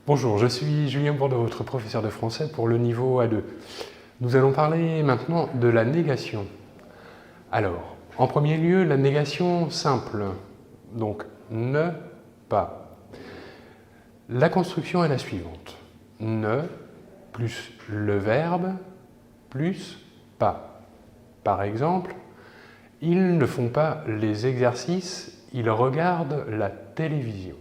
Bonjour, je suis Julien Bourdeau, votre professeur de français pour le niveau A2. Nous allons parler maintenant de la négation. Alors, en premier lieu, la négation simple, donc ne pas. La construction est la suivante. Ne plus le verbe plus pas. Par exemple, ils ne font pas les exercices, ils regardent la télévision.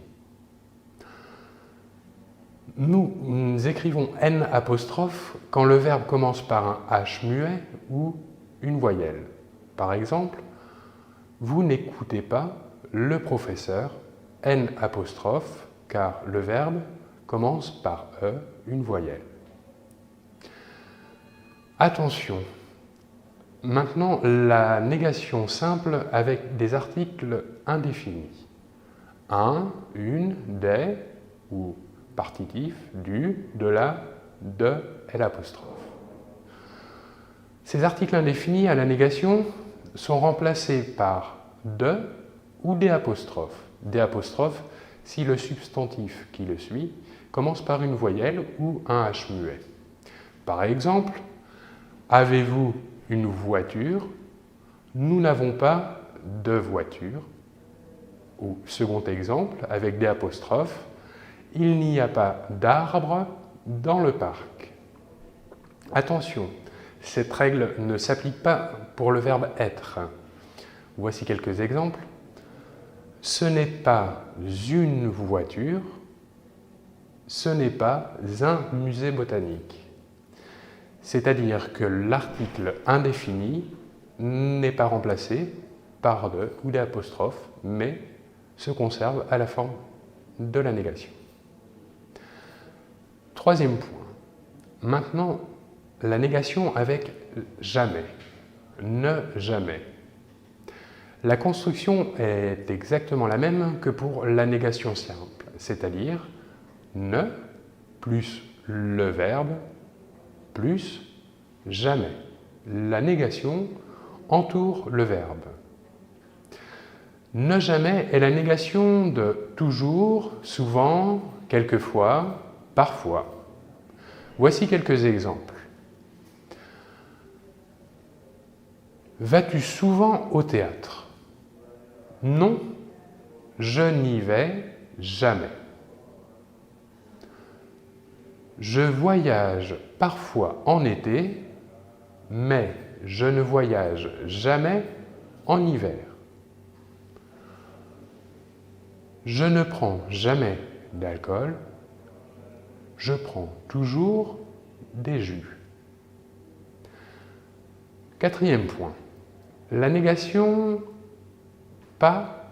Nous écrivons N' quand le verbe commence par un H muet ou une voyelle. Par exemple, vous n'écoutez pas le professeur, N', car le verbe commence par E, une voyelle. Attention, maintenant la négation simple avec des articles indéfinis. Un, une, des ou partitif, du, de la, de et l'apostrophe. Ces articles indéfinis à la négation sont remplacés par de ou des apostrophes. Des apostrophes si le substantif qui le suit commence par une voyelle ou un H muet. Par exemple, avez-vous une voiture? Nous n'avons pas de voiture. Ou second exemple, avec des apostrophes, il n'y a pas d'arbre dans le parc. Attention, cette règle ne s'applique pas pour le verbe être. Voici quelques exemples. Ce n'est pas une voiture, ce n'est pas un musée botanique. C'est-à-dire que l'article indéfini n'est pas remplacé par de ou des apostrophes, mais se conserve à la forme de la négation. Troisième point. Maintenant, la négation avec jamais. Ne jamais. La construction est exactement la même que pour la négation simple, c'est-à-dire ne plus le verbe plus jamais. La négation entoure le verbe. Ne jamais est la négation de toujours, souvent, quelquefois, parfois. Voici quelques exemples. Vas-tu souvent au théâtre? Non, je n'y vais jamais. Je voyage parfois en été, mais je ne voyage jamais en hiver. Je ne prends jamais d'alcool, je prends toujours des jus. Quatrième point, la négation pas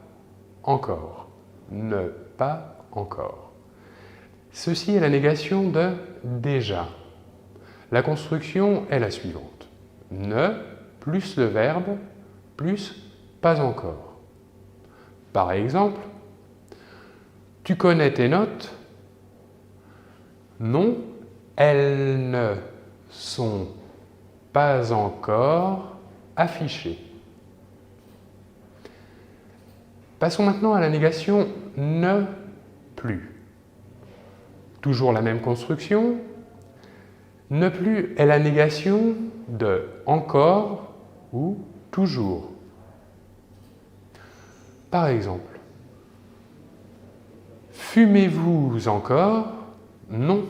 encore, ne pas encore. Ceci est la négation de déjà. La construction est la suivante. Ne plus le verbe plus pas encore. Par exemple, tu connais tes notes? Non, elles ne sont pas encore affichées. Passons maintenant à la négation ne plus. Toujours la même construction. Ne plus est la négation de encore ou toujours. Par exemple, fumez-vous encore? Non,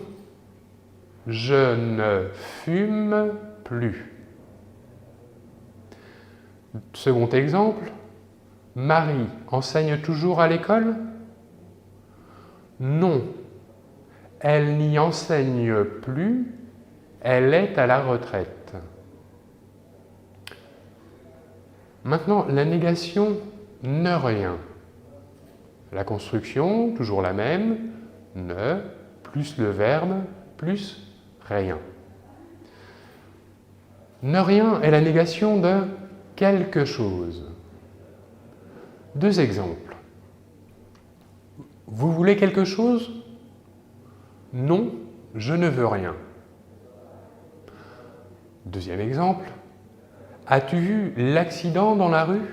je ne fume plus. Second exemple, Marie enseigne toujours à l'école? Non, elle n'y enseigne plus, elle est à la retraite. Maintenant, la négation ne rien. La construction, toujours la même, ne plus le verbe plus rien. Ne rien est la négation de quelque chose. Deux exemples. Vous voulez quelque chose? Non, je ne veux rien. Deuxième exemple. As-tu vu l'accident dans la rue?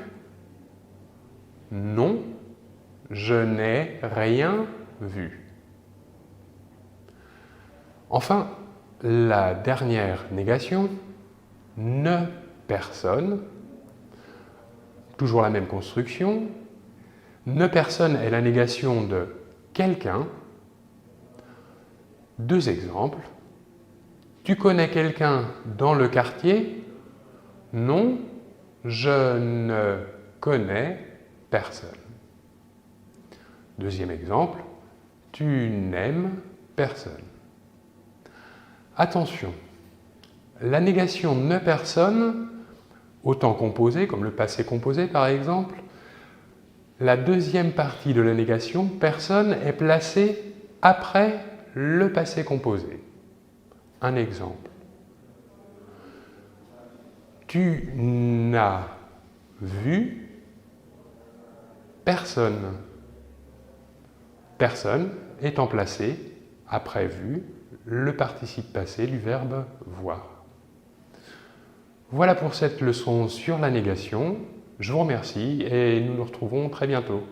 Non, je n'ai rien vu. Enfin, la dernière négation, ne personne, toujours la même construction. Ne personne est la négation de quelqu'un. Deux exemples. Tu connais quelqu'un dans le quartier? Non, je ne connais personne. Deuxième exemple. Tu n'aimes personne. Attention, la négation ne personne, au temps composé, comme le passé composé par exemple, la deuxième partie de la négation, personne, est placée après le passé composé. Un exemple. Tu n'as vu personne. Personne étant placé après vu, le participe passé du verbe voir. Voilà pour cette leçon sur la négation. Je vous remercie et nous nous retrouvons très bientôt.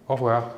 Au revoir.